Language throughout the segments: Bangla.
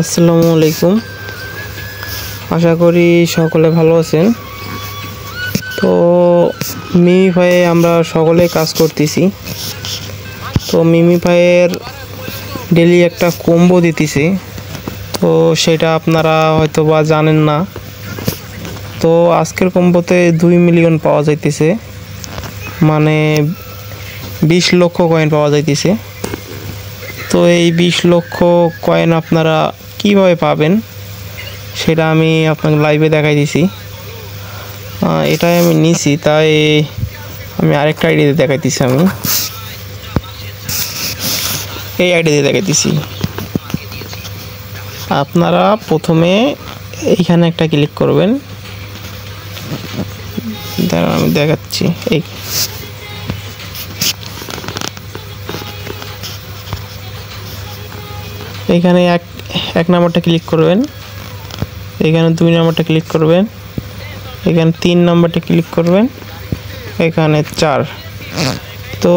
আসসালামু আলাইকুম। আশা করি সকলে ভালো আছেন। তো মিমি ভাইয়ে আমরা সকলে কাজ করতেছি। তো মিমি ভাইয়ের ডেলি একটা কম্বো দিতেছি, তো সেটা আপনারা হয়তো বা জানেন না। তো আজকের কম্বোতে 2 মিলিয়ন পাওয়া যাইতেছে, মানে 20 লক্ষ কয়েন পাওয়া যাইতেছে। তো এই 20 লক্ষ কয়েন আপনারা কিভাবে পাবেন সেটা আমি আপনাকে লাইভে দেখাই দিছি। এটাই আমি নিছি, তাই আমি আরেকটা আইডি দিয়ে দেখাইতেছি। আমি এই আইডি দিয়ে দেখাইতেছি। আপনারা প্রথমে এইখানে একটা ক্লিক করবেন, দাঁড়ান আমি দেখাচ্ছি। এইখানে এক নাম্বারটা ক্লিক করবেন, এখানে 2 নাম্বারটা ক্লিক করবেন, এখানে 3 নাম্বারটা ক্লিক করবেন, এখানে 4। তো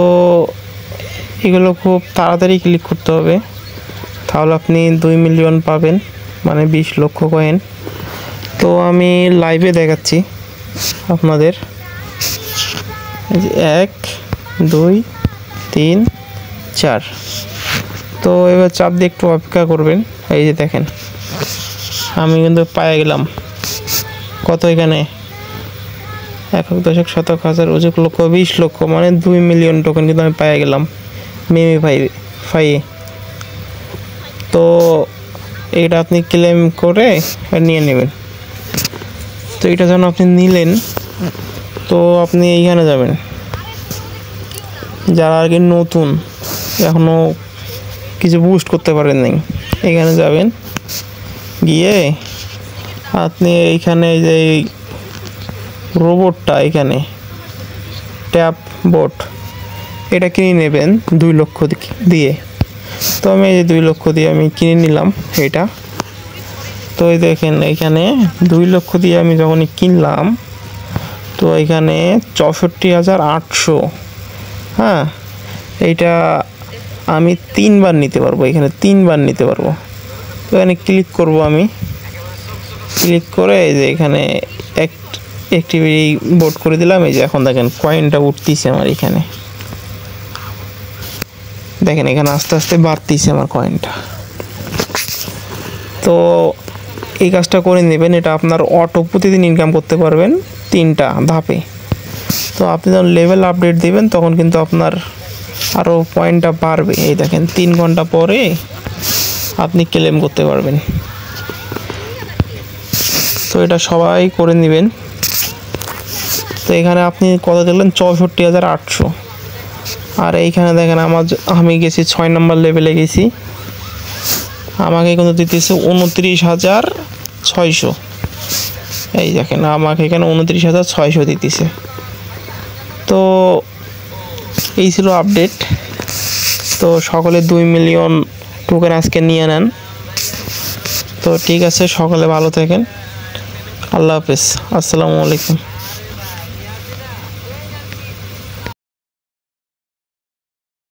এগুলো খুব তাড়াতাড়ি ক্লিক করতে হবে, তাহলে আপনি 2 মিলিয়ন পাবেন, মানে 20 লক্ষ কয়েন। তো আমি লাইভে দেখাচ্ছি আপনাদের। 1 2 3 4। তো এবার চাপ দিয়ে একটু অপেক্ষা করবেন। এই যে দেখেন, আমি কিন্তু পেয়ে গেলাম কত, এখানে 1.1 অযুক লক্ষ 20 লক্ষ, মানে 2 মিলিয়ন টোকেন কিন্তু আমি পেয়ে গেলাম মিমি ফাইয়ে। তো এটা আপনি ক্লেম করে নিয়ে নেবেন। তো এটা যেন আপনি নিলেন, তো আপনি এইখানে যাবেন, যারা আর কি নতুন, এখনও কিছু বুস্ট করতে পারেন নাই, এখানে যাবেন। গিয়ে আপনি এইখানে যে রোবটটা, এখানে ট্যাপ বোট, এটা কিনে নেবেন 2 লক্ষ দিয়ে। তো আমি এই যে 2 লক্ষ দিয়ে আমি কিনে নিলাম এটা। তো এই দেখেন, এইখানে 2 লক্ষ দিয়ে আমি যখনই কিনলাম, তো এখানে 64,800। হ্যাঁ, এইটা আমি 3 বার নিতে পারবো, এখানে 3 বার নিতে পারবো। তো এখানে ক্লিক করব, আমি ক্লিক করে এই যে এখানে অ্যাক্টিভিটি বোট করে দিলাম। এই যে এখন দেখেন কয়েনটা উঠতেছে আমার এখানে, দেখেন এখানে আস্তে আস্তে বাড়তেছে আমার কয়েনটা। তো এই কাজটা করে নেবেন, এটা আপনার অটো প্রতিদিন ইনকাম করতে পারবেন 3টা ধাপে। তো আপনি যখন লেভেল আপডেট দিবেন, তখন কিন্তু আপনার আরও পয়েন্টটা বাড়বে। এই দেখেন 3 ঘন্টা পরে আপনি ক্লেম করতে পারবেন। তো এটা সবাই করে নেবেন। তো এখানে আপনি কত দেখলেন, 64,800। আর এইখানে দেখেন আমি গেছি 6 নম্বর লেভেলে গেছি, আমাকে কিন্তু দিতেছে 29,600। এই দেখেন আমাকে এখানে 29,600 দিতেছে। তো এই ছিল আপডেট। তো সকলে 2 মিলিয়ন টোকেন আজকে নিয়ে নেন। তো ঠিক আছে, সকলে ভালো থাকেন। আল্লাহ হাফেজ, আসসালামু আলাইকুম।